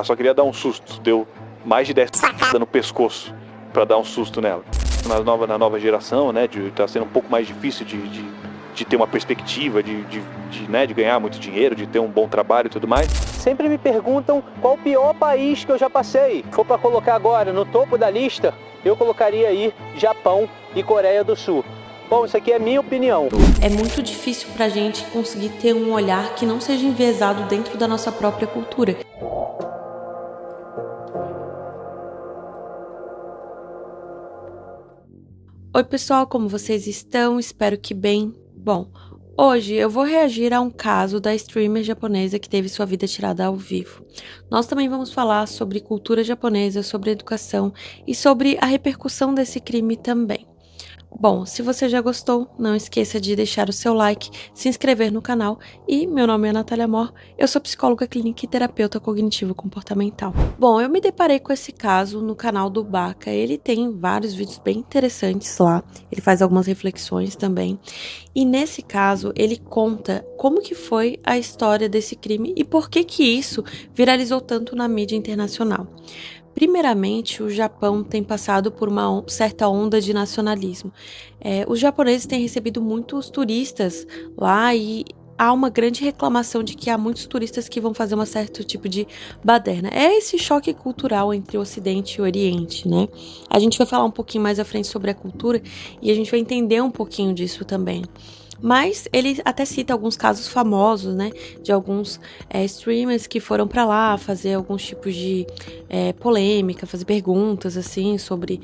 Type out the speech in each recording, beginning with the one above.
Só queria dar um susto. Deu mais de 10 facadas no pescoço pra dar um susto nela. Na nova geração, né, tá sendo um pouco mais difícil de ter uma perspectiva, né, de ganhar muito dinheiro, de ter um bom trabalho e tudo mais. Sempre me perguntam qual o pior país que eu já passei. Se for para colocar agora no topo da lista, eu colocaria aí Japão e Coreia do Sul. Bom, isso aqui é minha opinião. É muito difícil pra gente conseguir ter um olhar que não seja enviesado dentro da nossa própria cultura. Oi pessoal, como vocês estão? Espero que bem. Bom, hoje eu vou reagir a um caso da streamer japonesa que teve sua vida tirada ao vivo. Nós também vamos falar sobre cultura japonesa, sobre educação e sobre a repercussão desse crime também. Bom, se você já gostou, não esqueça de deixar o seu like, se inscrever no canal e meu nome é Natália Mor, eu sou psicóloga clínica e terapeuta cognitivo-comportamental. Bom, eu me deparei com esse caso no canal do Baca, ele tem vários vídeos bem interessantes lá, ele faz algumas reflexões também, e nesse caso ele conta como que foi a história desse crime e por que que isso viralizou tanto na mídia internacional. Primeiramente, o Japão tem passado por uma certa onda de nacionalismo. Os japoneses têm recebido muitos turistas lá e há uma grande reclamação de que há muitos turistas que vão fazer um certo tipo de baderna. É esse choque cultural entre o Ocidente e o Oriente, né? A gente vai falar um pouquinho mais à frente sobre a cultura e a gente vai entender um pouquinho disso também. Mas ele até cita alguns casos famosos, né, de alguns streamers que foram pra lá fazer alguns tipos de polêmica, fazer perguntas, assim, sobre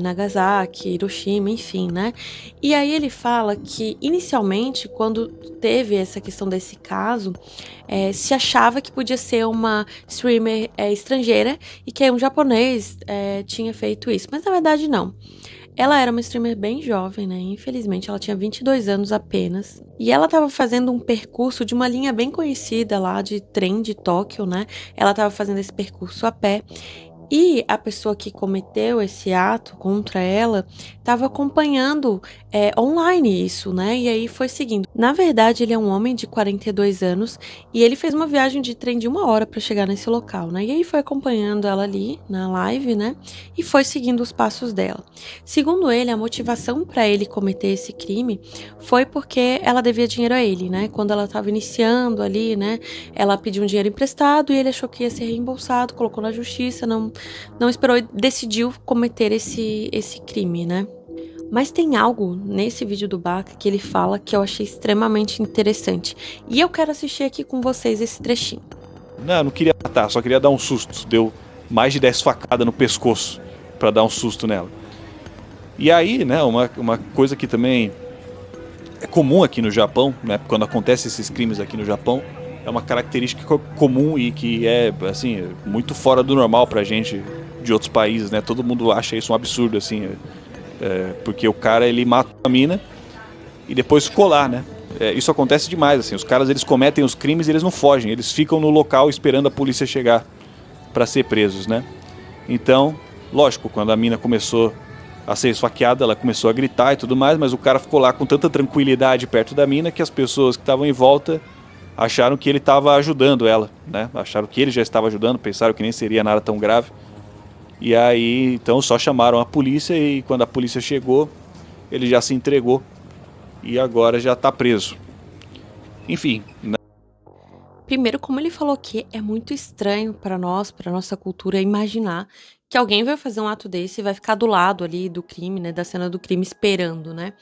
Nagasaki, Hiroshima, enfim, né. E aí ele fala que, inicialmente, quando teve essa questão desse caso, se achava que podia ser uma streamer estrangeira e que aí um japonês tinha feito isso, mas na verdade não. Ela era uma streamer bem jovem, né? Infelizmente, ela tinha 22 anos apenas. E ela estava fazendo um percurso de uma linha bem conhecida lá de trem de Tóquio, né? Ela estava fazendo esse percurso a pé. E a pessoa que cometeu esse ato contra ela estava acompanhando online isso, né? E aí foi seguindo. Na verdade, ele é um homem de 42 anos e ele fez uma viagem de trem de 1 hora para chegar nesse local, né? E aí foi acompanhando ela ali na live, né? E foi seguindo os passos dela. Segundo ele, a motivação para ele cometer esse crime foi porque ela devia dinheiro a ele, né? Quando ela estava iniciando ali, né? Ela pediu um dinheiro emprestado e ele achou que ia ser reembolsado, colocou na justiça, não esperou e decidiu cometer esse crime, né? Mas tem algo nesse vídeo do Baca que ele fala que eu achei extremamente interessante. E eu quero assistir aqui com vocês esse trechinho. Não, não queria matar, só queria dar um susto. Deu mais de 10 facadas no pescoço pra dar um susto nela. E aí, né, uma coisa que também é comum aqui no Japão, né, quando acontecem esses crimes aqui no Japão, é uma característica comum e que é, assim, muito fora do normal pra gente de outros países, né? Todo mundo acha isso um absurdo, assim, porque o cara, ele mata a mina e depois ficou lá, né? Isso acontece demais, assim, os caras, eles cometem os crimes e eles não fogem, eles ficam no local esperando a polícia chegar pra ser presos, né? Então, lógico, quando a mina começou a ser esfaqueada, ela começou a gritar e tudo mais, mas o cara ficou lá com tanta tranquilidade perto da mina que as pessoas que estavam em volta acharam que ele estava ajudando ela, né? Acharam que ele já estava ajudando, pensaram que nem seria nada tão grave. E aí, então, só chamaram a polícia e quando a polícia chegou, ele já se entregou e agora já está preso. Enfim, né? Primeiro, como ele falou que é muito estranho para nós, para nossa cultura, imaginar que alguém vai fazer um ato desse e vai ficar do lado ali do crime, né, da cena do crime, esperando, né?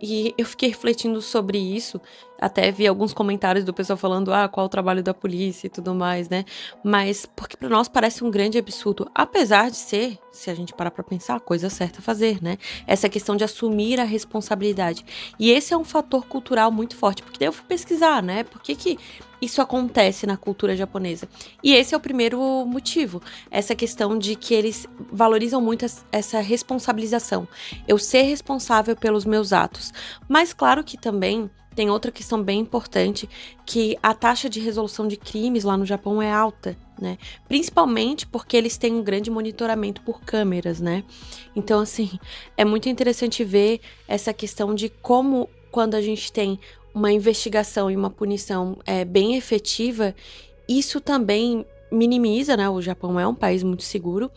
E eu fiquei refletindo sobre isso, até vi alguns comentários do pessoal falando, qual o trabalho da polícia e tudo mais, né? Mas porque para nós parece um grande absurdo, apesar de ser, se a gente parar pra pensar, a coisa certa a fazer, né? Essa questão de assumir a responsabilidade. E esse é um fator cultural muito forte, porque daí eu fui pesquisar, né? Por que isso acontece na cultura japonesa? E esse é o primeiro motivo, essa questão de que eles valorizam muito essa responsabilização. Eu ser responsável pelos meus atos. Mas claro que também tem outra questão bem importante, que a taxa de resolução de crimes lá no Japão é alta, né? Principalmente porque eles têm um grande monitoramento por câmeras, né? Então, assim, é muito interessante ver essa questão de como, quando a gente tem uma investigação e uma punição bem efetiva, isso também minimiza, né? O Japão é um país muito seguro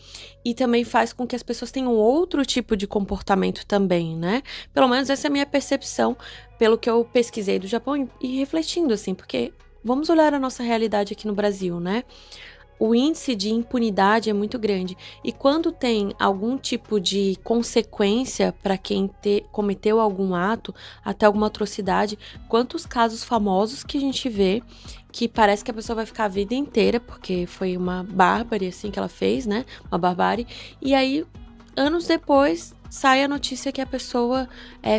e também faz com que as pessoas tenham outro tipo de comportamento também, né? Pelo menos essa é a minha percepção, pelo que eu pesquisei do Japão e refletindo, assim, porque vamos olhar a nossa realidade aqui no Brasil, né? O índice de impunidade é muito grande. E quando tem algum tipo de consequência para quem cometeu algum ato, até alguma atrocidade, quantos casos famosos que a gente vê que parece que a pessoa vai ficar a vida inteira, porque foi uma bárbare assim que ela fez, né? Uma barbárie. E aí, anos depois, sai a notícia que a pessoa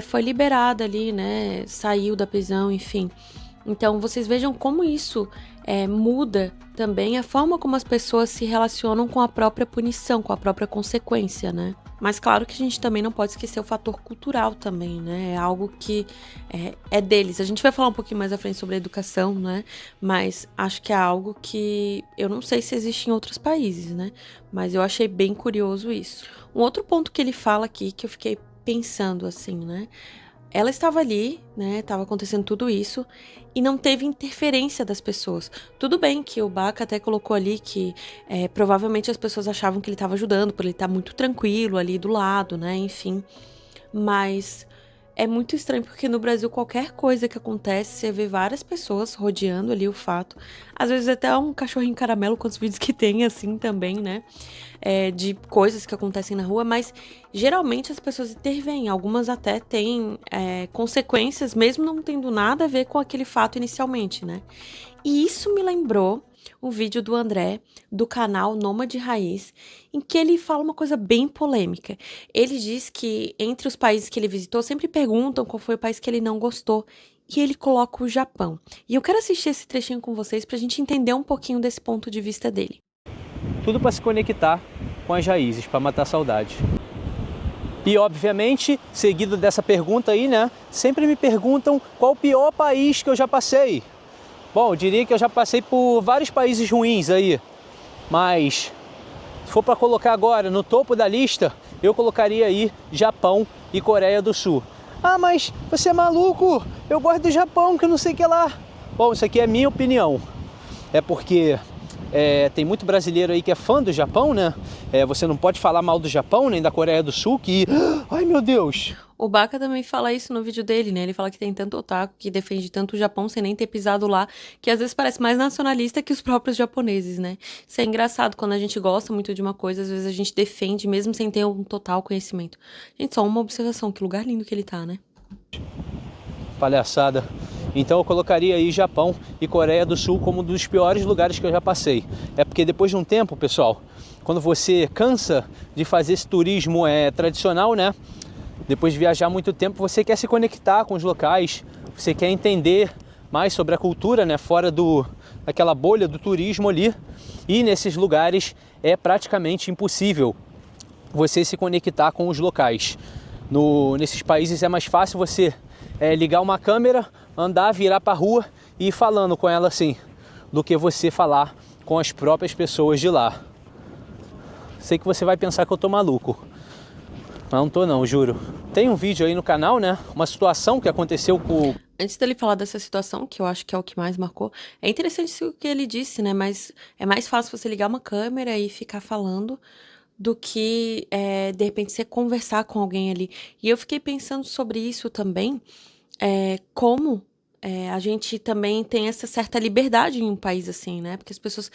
foi liberada ali, né? Saiu da prisão, enfim. Então, vocês vejam como isso muda também a forma como as pessoas se relacionam com a própria punição, com a própria consequência, né? Mas claro que a gente também não pode esquecer o fator cultural também, né? É algo que é deles. A gente vai falar um pouquinho mais à frente sobre a educação, né? Mas acho que é algo que eu não sei se existe em outros países, né? Mas eu achei bem curioso isso. Um outro ponto que ele fala aqui, que eu fiquei pensando assim, né? Ela estava ali, né? Tava acontecendo tudo isso e não teve interferência das pessoas. Tudo bem que o Baka até colocou ali que provavelmente as pessoas achavam que ele estava ajudando por ele estar muito tranquilo ali do lado, né? Enfim, mas é muito estranho porque no Brasil qualquer coisa que acontece, você vê várias pessoas rodeando ali o fato. Às vezes até um cachorrinho caramelo, quantos vídeos que tem assim também, né? De coisas que acontecem na rua, mas geralmente as pessoas intervêm. Algumas até têm consequências, mesmo não tendo nada a ver com aquele fato inicialmente, né? E isso me lembrou um vídeo do André, do canal Nômade Raiz, em que ele fala uma coisa bem polêmica. Ele diz que entre os países que ele visitou, sempre perguntam qual foi o país que ele não gostou. E ele coloca o Japão. E eu quero assistir esse trechinho com vocês pra gente entender um pouquinho desse ponto de vista dele. Tudo para se conectar com as raízes, para matar a saudade. E, obviamente, seguido dessa pergunta aí, né? Sempre me perguntam qual o pior país que eu já passei. Bom, eu diria que eu já passei por vários países ruins aí. Mas, se for para colocar agora no topo da lista, eu colocaria aí Japão e Coreia do Sul. Ah, mas você é maluco? Eu gosto do Japão, que eu não sei o que lá. Bom, isso aqui é minha opinião. É porque tem muito brasileiro aí que é fã do Japão, né? Você não pode falar mal do Japão, nem da Coreia do Sul, que... Ai, meu Deus! O Baka também fala isso no vídeo dele, né? Ele fala que tem tanto otaku que defende tanto o Japão sem nem ter pisado lá, que às vezes parece mais nacionalista que os próprios japoneses, né? Isso é engraçado, quando a gente gosta muito de uma coisa, às vezes a gente defende mesmo sem ter um total conhecimento. Gente, só uma observação, que lugar lindo que ele tá, né? Palhaçada. Então eu colocaria aí Japão e Coreia do Sul como um dos piores lugares que eu já passei. É porque depois de um tempo, pessoal, quando você cansa de fazer esse turismo tradicional, né? Depois de viajar muito tempo, você quer se conectar com os locais, você quer entender mais sobre a cultura, né? Fora daquela bolha do turismo ali. E nesses lugares é praticamente impossível você se conectar com os locais. Nesses países é mais fácil você ligar uma câmera, andar, virar para a rua e ir falando com ela assim, do que você falar com as próprias pessoas de lá. Sei que você vai pensar que eu tô maluco, mas não tô não, juro. Tem um vídeo aí no canal, né? Uma situação que aconteceu com... Antes dele falar dessa situação, que eu acho que é o que mais marcou, é interessante o que ele disse, né? Mas é mais fácil você ligar uma câmera e ficar falando do que, de repente, você conversar com alguém ali. E eu fiquei pensando sobre isso também, como a gente também tem essa certa liberdade em um país assim, né? Porque as pessoas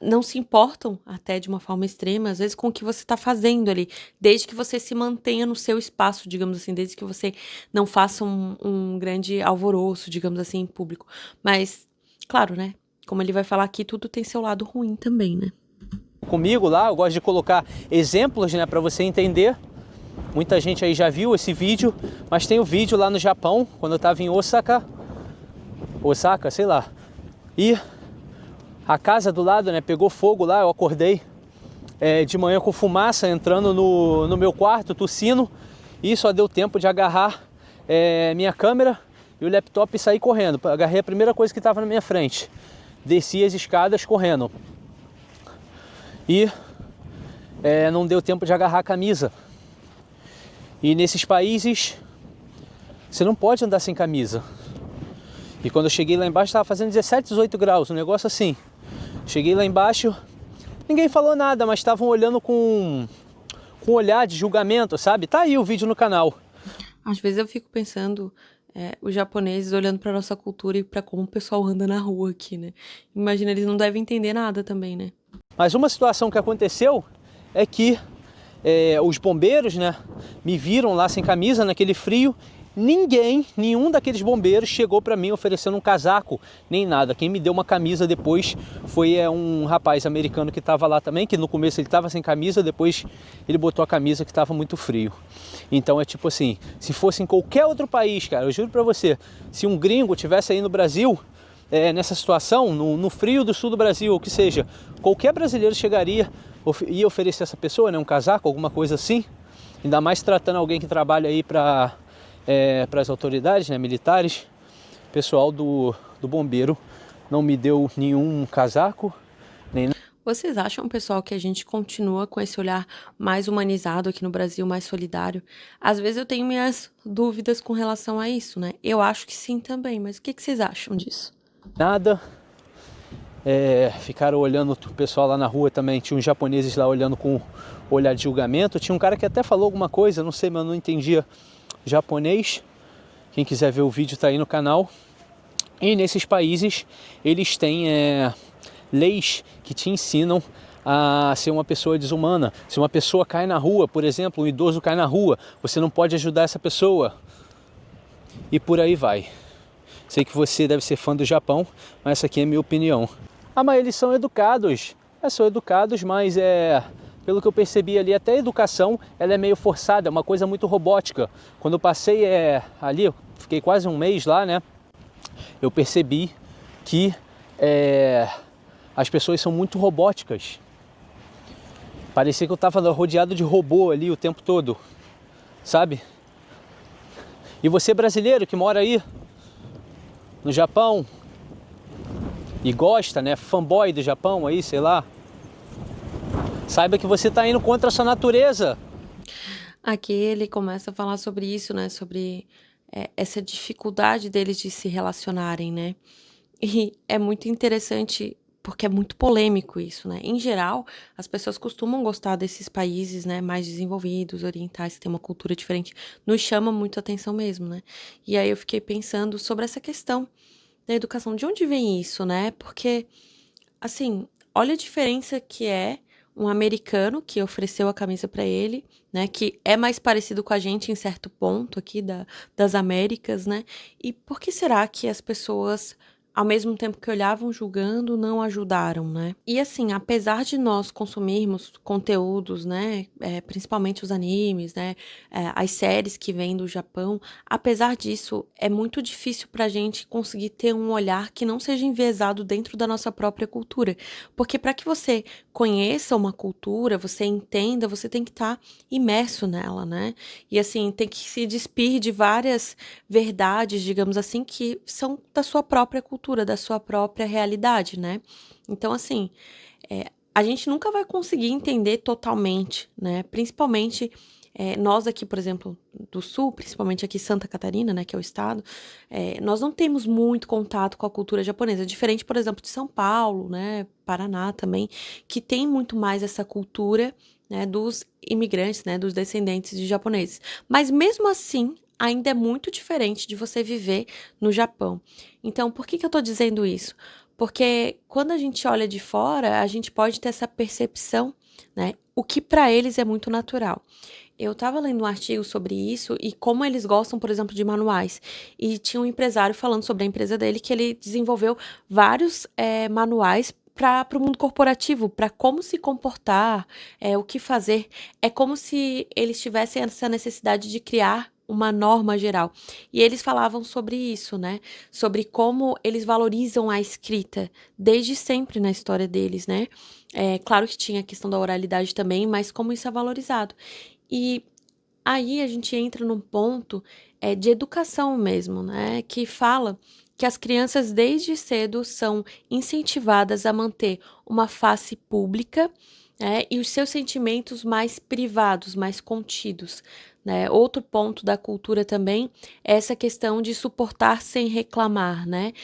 não se importam, até de uma forma extrema, às vezes, com o que você está fazendo ali, desde que você se mantenha no seu espaço, digamos assim, desde que você não faça um grande alvoroço, digamos assim, em público. Mas, claro, né? Como ele vai falar aqui, tudo tem seu lado ruim também, né? Comigo lá, eu gosto de colocar exemplos, né, para você entender. Muita gente aí já viu esse vídeo, mas tem o vídeo lá no Japão, quando eu estava em Osaka, sei lá, e a casa do lado, né, pegou fogo lá. Eu acordei de manhã com fumaça entrando no meu quarto, tossindo, e só deu tempo de agarrar minha câmera e o laptop e sair correndo. Agarrei a primeira coisa que estava na minha frente, desci as escadas correndo e não deu tempo de agarrar a camisa. E nesses países você não pode andar sem camisa. E quando eu cheguei lá embaixo estava fazendo 17, 18 graus, um negócio assim. Cheguei lá embaixo, ninguém falou nada, mas estavam olhando com um olhar de julgamento, sabe? Tá aí o vídeo no canal. Às vezes eu fico pensando, os japoneses olhando pra nossa cultura e pra como o pessoal anda na rua aqui, né? Imagina, eles não devem entender nada também, né? Mas uma situação que aconteceu é que os bombeiros, né, me viram lá sem camisa naquele frio. Nenhum daqueles bombeiros chegou para mim oferecendo um casaco, nem nada. Quem me deu uma camisa depois foi um rapaz americano que estava lá também, que no começo ele estava sem camisa, depois ele botou a camisa que estava muito frio. Então é tipo assim, se fosse em qualquer outro país, cara, eu juro para você, se um gringo tivesse aí no Brasil, nessa situação, no frio do sul do Brasil, ou que seja, qualquer brasileiro chegaria e oferecer a essa pessoa, né, um casaco, alguma coisa assim, ainda mais tratando alguém que trabalha aí para as autoridades, né, militares. Pessoal do bombeiro não me deu nenhum casaco, nem nada. Vocês acham, pessoal, que a gente continua com esse olhar mais humanizado aqui no Brasil, mais solidário? Às vezes eu tenho minhas dúvidas com relação a isso, né? Eu acho que sim também, mas o que vocês acham disso? Ficaram olhando o pessoal lá na rua também, tinha uns japoneses lá olhando com olhar de julgamento. Tinha um cara que até falou alguma coisa, não sei, mas eu não entendia japonês. Quem quiser ver o vídeo tá aí no canal. E nesses países eles têm leis que te ensinam a ser uma pessoa desumana. Se uma pessoa cai na rua, por exemplo, um idoso cai na rua, você não pode ajudar essa pessoa. E por aí vai. Sei que você deve ser fã do Japão, mas essa aqui é a minha opinião. Mas eles são educados. São educados, mas pelo que eu percebi ali, até a educação ela é meio forçada, é uma coisa muito robótica. Quando eu passei ali, eu fiquei quase um mês lá, né? Eu percebi que as pessoas são muito robóticas. Parecia que eu estava rodeado de robô ali o tempo todo, sabe? E você brasileiro que mora aí no Japão e gosta, né, fanboy do Japão aí, sei lá, saiba que você está indo contra a sua natureza. Aqui ele começa a falar sobre isso, né? Sobre essa dificuldade deles de se relacionarem, né? E é muito interessante porque é muito polêmico isso, né? Em geral, as pessoas costumam gostar desses países, né, mais desenvolvidos, orientais, que têm uma cultura diferente. Nos chama muito a atenção mesmo, né? E aí eu fiquei pensando sobre essa questão da educação. De onde vem isso, né? Porque, assim, olha a diferença que é um americano que ofereceu a camisa para ele, né? Que é mais parecido com a gente em certo ponto aqui das Américas, né? E por que será que as pessoas, ao mesmo tempo que olhavam julgando, não ajudaram, né? E assim, apesar de nós consumirmos conteúdos, né, principalmente os animes, né, as séries que vêm do Japão, apesar disso, é muito difícil pra gente conseguir ter um olhar que não seja enviesado dentro da nossa própria cultura. Porque para que você conheça uma cultura, você entenda, você tem que estar imerso nela, né? E assim, tem que se despir de várias verdades, digamos assim, que são da sua própria cultura, da sua própria realidade, né? Então, assim, a gente nunca vai conseguir entender totalmente, né? Principalmente nós aqui, por exemplo, do Sul, principalmente aqui Santa Catarina, né, que é o estado, nós não temos muito contato com a cultura japonesa, diferente, por exemplo, de São Paulo, né, Paraná também, que tem muito mais essa cultura, né, dos imigrantes, né, dos descendentes de japoneses. Mas mesmo assim, ainda é muito diferente de você viver no Japão. Então, por que eu tô dizendo isso? Porque quando a gente olha de fora, a gente pode ter essa percepção, né, o que para eles é muito natural. Eu estava lendo um artigo sobre isso e como eles gostam, por exemplo, de manuais. E tinha um empresário falando sobre a empresa dele que ele desenvolveu vários manuais para o mundo corporativo, para como se comportar, o que fazer. É como se eles tivessem essa necessidade de criar uma norma geral. E eles falavam sobre isso, né? Sobre como eles valorizam a escrita desde sempre na história deles, né? Claro que tinha a questão da oralidade também, mas como isso é valorizado. E aí a gente entra num ponto de educação mesmo, né? Que fala que as crianças desde cedo são incentivadas a manter uma face pública, né, e os seus sentimentos mais privados, mais contidos, né? Outro ponto da cultura também é essa questão de suportar sem reclamar, né?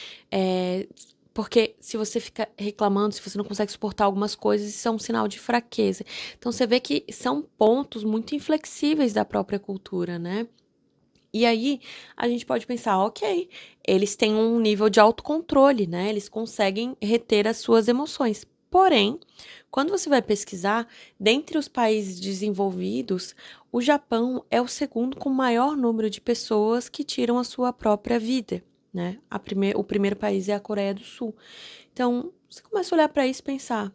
Porque se você fica reclamando, se você não consegue suportar algumas coisas, isso é um sinal de fraqueza. Então você vê que são pontos muito inflexíveis da própria cultura, né? E aí a gente pode pensar, ok, eles têm um nível de autocontrole, né? Eles conseguem reter as suas emoções. Porém, quando você vai pesquisar, dentre os países desenvolvidos, o Japão é o segundo com maior número de pessoas que tiram a sua própria vida, né? O primeiro país é a Coreia do Sul. Então, você começa a olhar para isso e pensar,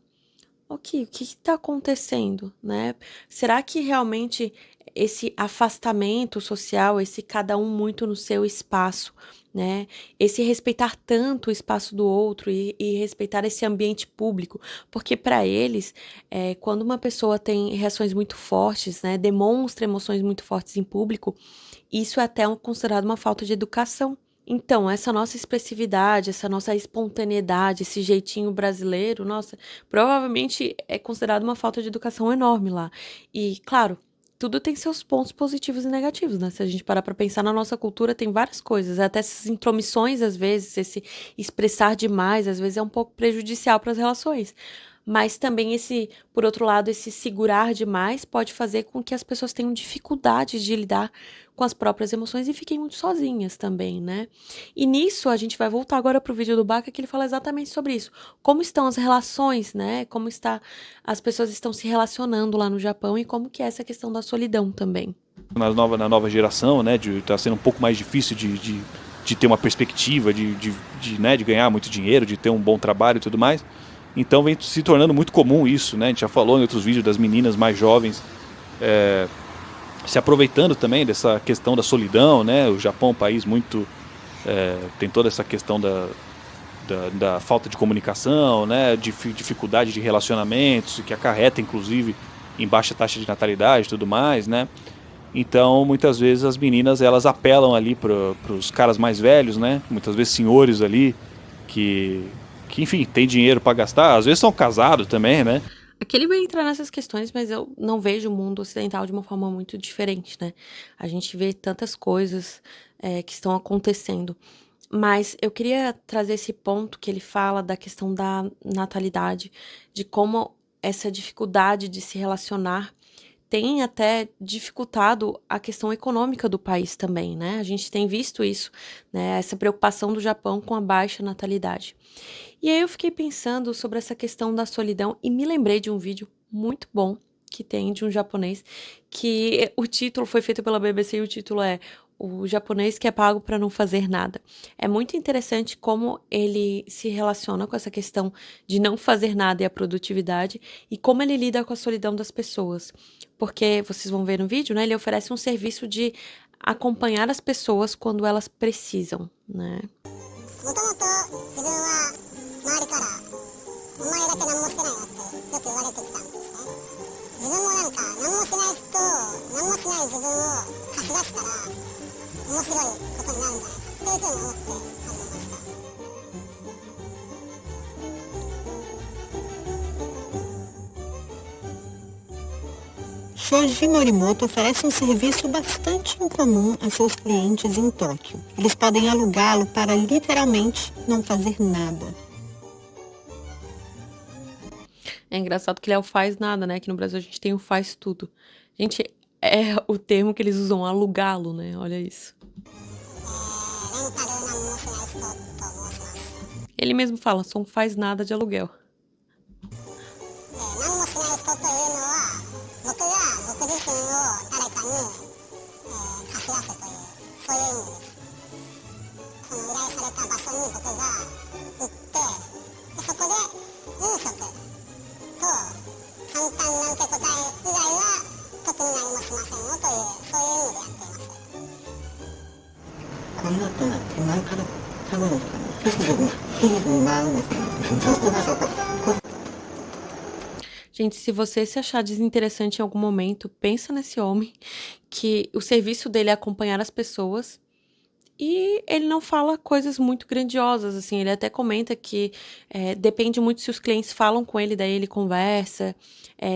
ok, o que está acontecendo, né? Será que realmente esse afastamento social, esse cada um muito no seu espaço, né? Esse respeitar tanto o espaço do outro e respeitar esse ambiente público, porque para eles, quando uma pessoa tem reações muito fortes, né? Demonstra emoções muito fortes em público, isso é até considerado uma falta de educação. Então, essa nossa expressividade, essa nossa espontaneidade, esse jeitinho brasileiro, nossa, provavelmente é considerado uma falta de educação enorme lá. E, claro, tudo tem seus pontos positivos e negativos, né? Se a gente parar para pensar na nossa cultura, tem várias coisas, até essas intromissões, às vezes, esse expressar demais, às vezes é um pouco prejudicial para as relações. Mas também por outro lado, esse segurar demais pode fazer com que as pessoas tenham dificuldade de lidar com as próprias emoções e fiquem muito sozinhas também, né? E nisso a gente vai voltar agora pro vídeo do Baka, que ele fala exatamente sobre isso. Como estão as relações, né? As pessoas estão se relacionando lá no Japão e como que é essa questão da solidão também. Na nova geração, né, tá sendo um pouco mais difícil de ter uma perspectiva, né, de ganhar muito dinheiro, de ter um bom trabalho e tudo mais. Então vem se tornando muito comum isso, né? A gente já falou em outros vídeos das meninas mais jovens se aproveitando também dessa questão da solidão, né? O Japão é um país muito... tem toda essa questão da falta de comunicação, né? Dificuldade de relacionamentos, que acarreta, inclusive, em baixa taxa de natalidade e tudo mais, né? Então, muitas vezes as meninas, elas apelam ali para os caras mais velhos, né? Muitas vezes senhores ali, que enfim, tem dinheiro para gastar, às vezes são casados também, né? Aqui ele vai entrar nessas questões, mas eu não vejo o mundo ocidental de uma forma muito diferente, né? A gente vê tantas coisas que estão acontecendo. Mas eu queria trazer esse ponto que ele fala da questão da natalidade, de como essa dificuldade de se relacionar tem até dificultado a questão econômica do país também, né? A gente tem visto isso, né? Essa preocupação do Japão com a baixa natalidade. E aí eu fiquei pensando sobre essa questão da solidão e me lembrei de um vídeo muito bom que tem de um japonês, que o título foi feito pela BBC e o título é O Japonês que é Pago para Não Fazer Nada. É muito interessante como ele se relaciona com essa questão de não fazer nada e a produtividade e como ele lida com a solidão das pessoas. Porque vocês vão ver no vídeo, né? Ele oferece um serviço de acompanhar as pessoas quando elas precisam, né? もともと自分は周りからお前だけ何もしてないよってよく言われてきたんですね。自分もなんか何もしない人何もしない自分を貸し出したら面白いことになるんじゃないかっていうふうに思って始めました。Shoji Morimoto oferece um serviço bastante incomum a seus clientes em Tóquio. Eles podem alugá-lo para literalmente não fazer nada. É engraçado que ele é o faz nada, né? Aqui no Brasil a gente tem o faz tudo. Gente, é o termo que eles usam, alugá-lo, né? Olha isso. Ele mesmo fala, sou um faz nada de aluguel. 何もしない人というのは僕が僕自身を誰かに、貸し出すというそういう意味です。その依頼された場所に僕が行ってでそこで飲食と簡単な受け答え以外は特に何もしませんよというそういう意味でやっています。こんなってのは手前から頼むとかね、手に回るんですけど、そうすると Gente, se você se achar desinteressante em algum momento, pensa nesse homem, que o serviço dele é acompanhar as pessoas e ele não fala coisas muito grandiosas, assim, ele até comenta que depende muito se os clientes falam com ele, daí ele conversa,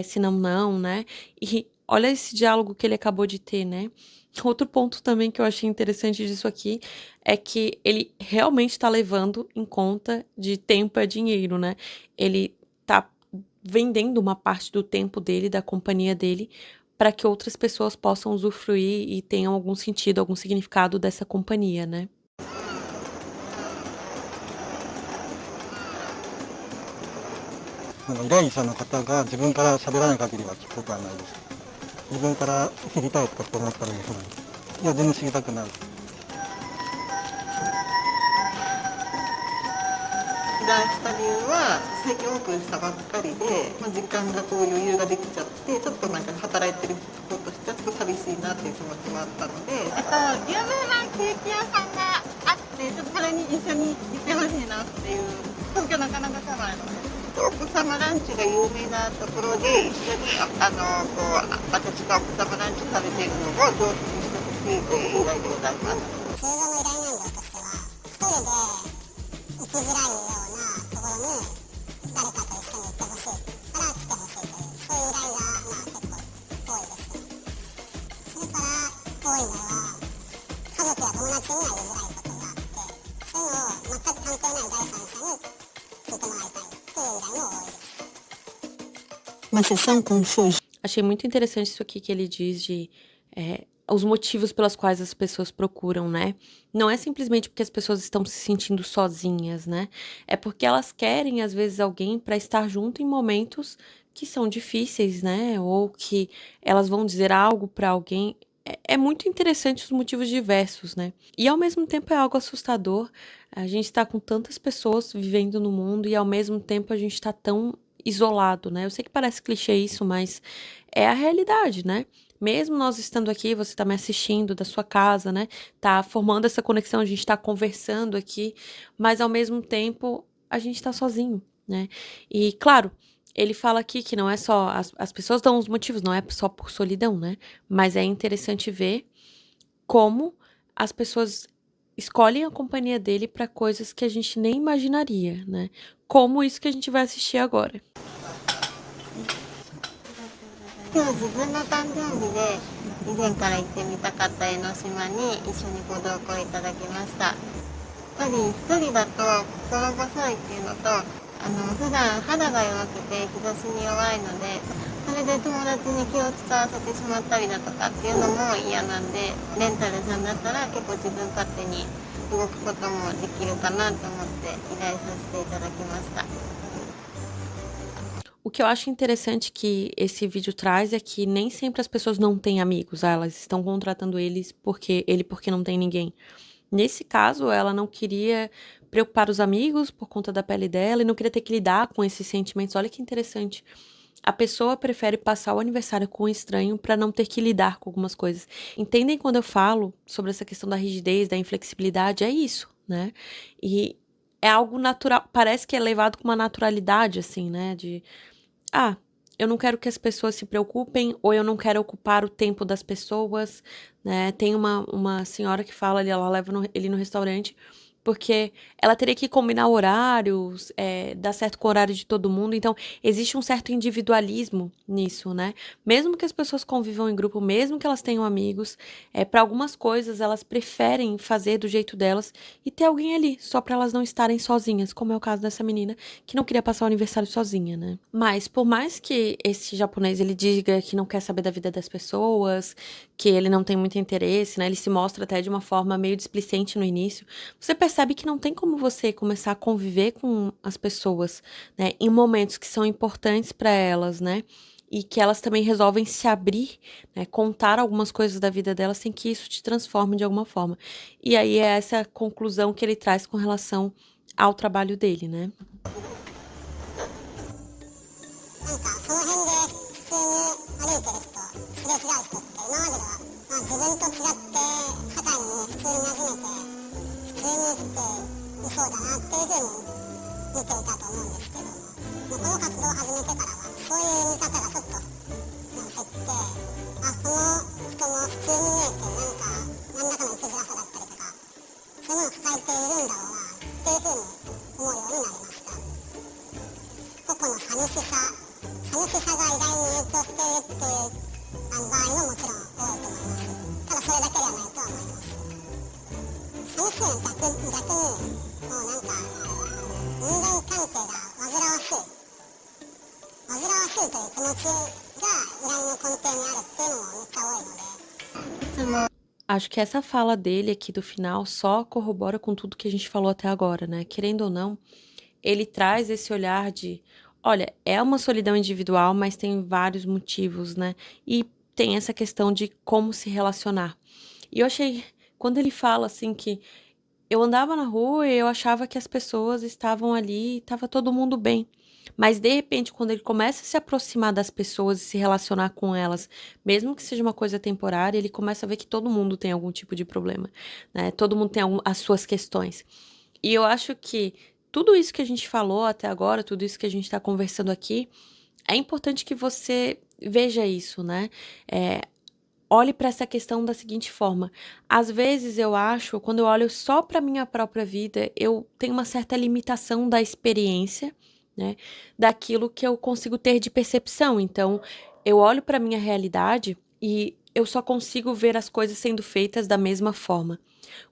se não, né? E olha esse diálogo que ele acabou de ter, né? Outro ponto também que eu achei interessante disso aqui é que ele realmente está levando em conta de tempo é dinheiro, né? Ele tá vendendo uma parte do tempo dele, da companhia dele, para que outras pessoas possam usufruir e tenham algum sentido, algum significado dessa companhia, né? 依頼者の方が自分から喋らない限りは聞くことはないです。自分から知りたいとかって思ったらいいですね。いや、全然知りたくない。依頼した理由は最近オープンしたばっかりで、時間がこう余裕ができちゃってちょっとなんか働いてる人としてはちょっと寂しいなっていう気持ちもあったので、有名なケーキ屋さんがあってちょっとそれに一緒に行ってほしいなっていう東京なかなか来ないので。お子様ランチが有名なところで一緒に私がお子様ランチ食べているのを上手にしてほしいという依頼でございます。通常の依頼内容としては、一人で行きづらいようなところに誰かと一緒に行ってほしいから来てほしいという、そういう依頼が結構多いですね。それから多いのは、家族や友達には言いづらいことがあって、そういうのを全く関係ない第三者に聞いてもらいたい。Uma sessão com shows. Achei muito interessante isso aqui que ele diz de os motivos pelos quais as pessoas procuram, né? Não é simplesmente porque as pessoas estão se sentindo sozinhas, né? É porque elas querem, às vezes, alguém para estar junto em momentos que são difíceis, né? Ou que elas vão dizer algo para alguém. É muito interessante os motivos diversos, né? E ao mesmo tempo é algo assustador. A gente tá com tantas pessoas vivendo no mundo e ao mesmo tempo a gente tá tão isolado, né? Eu sei que parece clichê isso, mas é a realidade, né? Mesmo nós estando aqui, você tá me assistindo da sua casa, né? Tá formando essa conexão, a gente tá conversando aqui, mas ao mesmo tempo a gente tá sozinho, né? E claro, ele fala aqui que não é só... As pessoas dão os motivos, não é só por solidão, né? Mas é interessante ver como as pessoas escolhem a companhia dele para coisas que a gente nem imaginaria, né? Como isso que a gente vai assistir agora. 今日自分の誕生日で以前から行ってみたかった江ノ島に一緒にご同行いただきました。やっぱり一人だと心細いっていうのと、普段肌が弱くて日差しに弱いので、それで友達に気を使わせてしまったりだとかっていうのも嫌なんで、レンタルさんだったら結構自分勝手に動くこともできるかなと思って依頼させていただきました。 O que eu acho interessante que esse vídeo traz é que nem sempre as pessoas não têm amigos, elas estão contratando porque não tem ninguém. Nesse caso, ela não queria preocupar os amigos por conta da pele dela e não queria ter que lidar com esses sentimentos. Olha que interessante. A pessoa prefere passar o aniversário com um estranho para não ter que lidar com algumas coisas. Entendem quando eu falo sobre essa questão da rigidez, da inflexibilidade? É isso, né? E é algo natural, parece que é levado com uma naturalidade, assim, né? Eu não quero que as pessoas se preocupem, ou eu não quero ocupar o tempo das pessoas, né? Tem uma senhora que fala, ela leva ele no restaurante, porque ela teria que combinar horários, dar certo com o horário de todo mundo, então existe um certo individualismo nisso, né? Mesmo que as pessoas convivam em grupo, mesmo que elas tenham amigos, para algumas coisas elas preferem fazer do jeito delas e ter alguém ali, só para elas não estarem sozinhas, como é o caso dessa menina que não queria passar o aniversário sozinha, né? Mas por mais que esse japonês ele diga que não quer saber da vida das pessoas, que ele não tem muito interesse, né? Ele se mostra até de uma forma meio displicente no início, você percebe que não tem como você começar a conviver com as pessoas, né, em momentos que são importantes para elas, né, e que elas também resolvem se abrir, né, contar algumas coisas da vida delas sem que isso te transforme de alguma forma. E aí é essa conclusão que ele traz com relação ao trabalho dele, né? るという気持ちが依頼の根底にあるっていうのもめっちゃ多いので、いつも Acho que essa fala dele aqui do final só corrobora com tudo que a gente falou até agora, né? Querendo ou não, ele traz esse olhar de, olha, é uma solidão individual, mas tem vários motivos, né? E tem essa questão de como se relacionar. E eu achei, quando ele fala assim que eu andava na rua e eu achava que as pessoas estavam ali, estava todo mundo bem. Mas de repente, quando ele começa a se aproximar das pessoas e se relacionar com elas, mesmo que seja uma coisa temporária, ele começa a ver que todo mundo tem algum tipo de problema, né? Todo mundo tem as suas questões. E eu acho que tudo isso que a gente falou até agora, tudo isso que a gente está conversando aqui, é importante que você veja isso, né? Olhe para essa questão da seguinte forma: às vezes eu acho, quando eu olho só para minha própria vida, eu tenho uma certa limitação da experiência, né, daquilo que eu consigo ter de percepção. Então, eu olho para minha realidade e eu só consigo ver as coisas sendo feitas da mesma forma.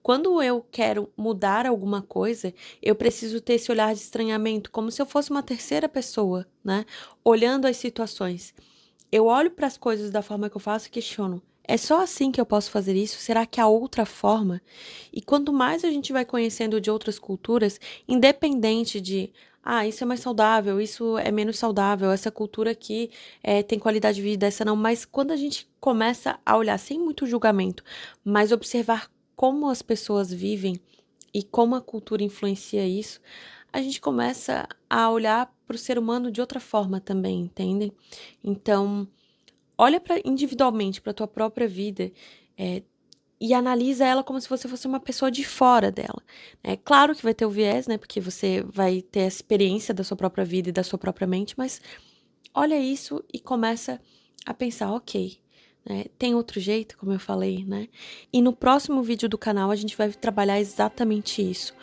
Quando eu quero mudar alguma coisa, eu preciso ter esse olhar de estranhamento, como se eu fosse uma terceira pessoa, né, olhando as situações. Eu olho para as coisas da forma que eu faço e questiono: é só assim que eu posso fazer isso? Será que há outra forma? E quanto mais a gente vai conhecendo de outras culturas, independente de, isso é mais saudável, isso é menos saudável, essa cultura aqui tem qualidade de vida, essa não, mas quando a gente começa a olhar sem muito julgamento, mas observar como as pessoas vivem e como a cultura influencia isso, a gente começa a olhar para o ser humano de outra forma também, entendem? Então, olha individualmente para a tua própria vida, e analisa ela como se você fosse uma pessoa de fora dela. É claro que vai ter o viés, né? Porque você vai ter a experiência da sua própria vida e da sua própria mente, mas olha isso e começa a pensar, ok, né, tem outro jeito, como eu falei, né? E no próximo vídeo do canal a gente vai trabalhar exatamente isso.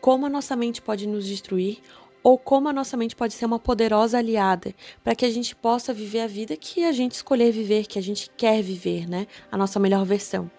Como a nossa mente pode nos destruir ou como a nossa mente pode ser uma poderosa aliada para que a gente possa viver a vida que a gente escolher viver, que a gente quer viver, né? A nossa melhor versão.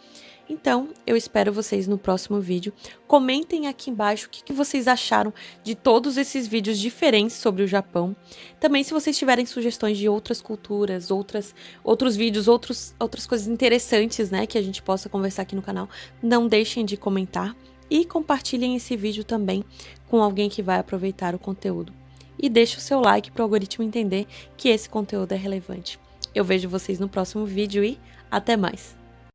Então, eu espero vocês no próximo vídeo. Comentem aqui embaixo o que vocês acharam de todos esses vídeos diferentes sobre o Japão. Também, se vocês tiverem sugestões de outras culturas, outros vídeos, outras coisas interessantes, né, que a gente possa conversar aqui no canal, não deixem de comentar. E compartilhem esse vídeo também com alguém que vai aproveitar o conteúdo. E deixe o seu like para o algoritmo entender que esse conteúdo é relevante. Eu vejo vocês no próximo vídeo e até mais!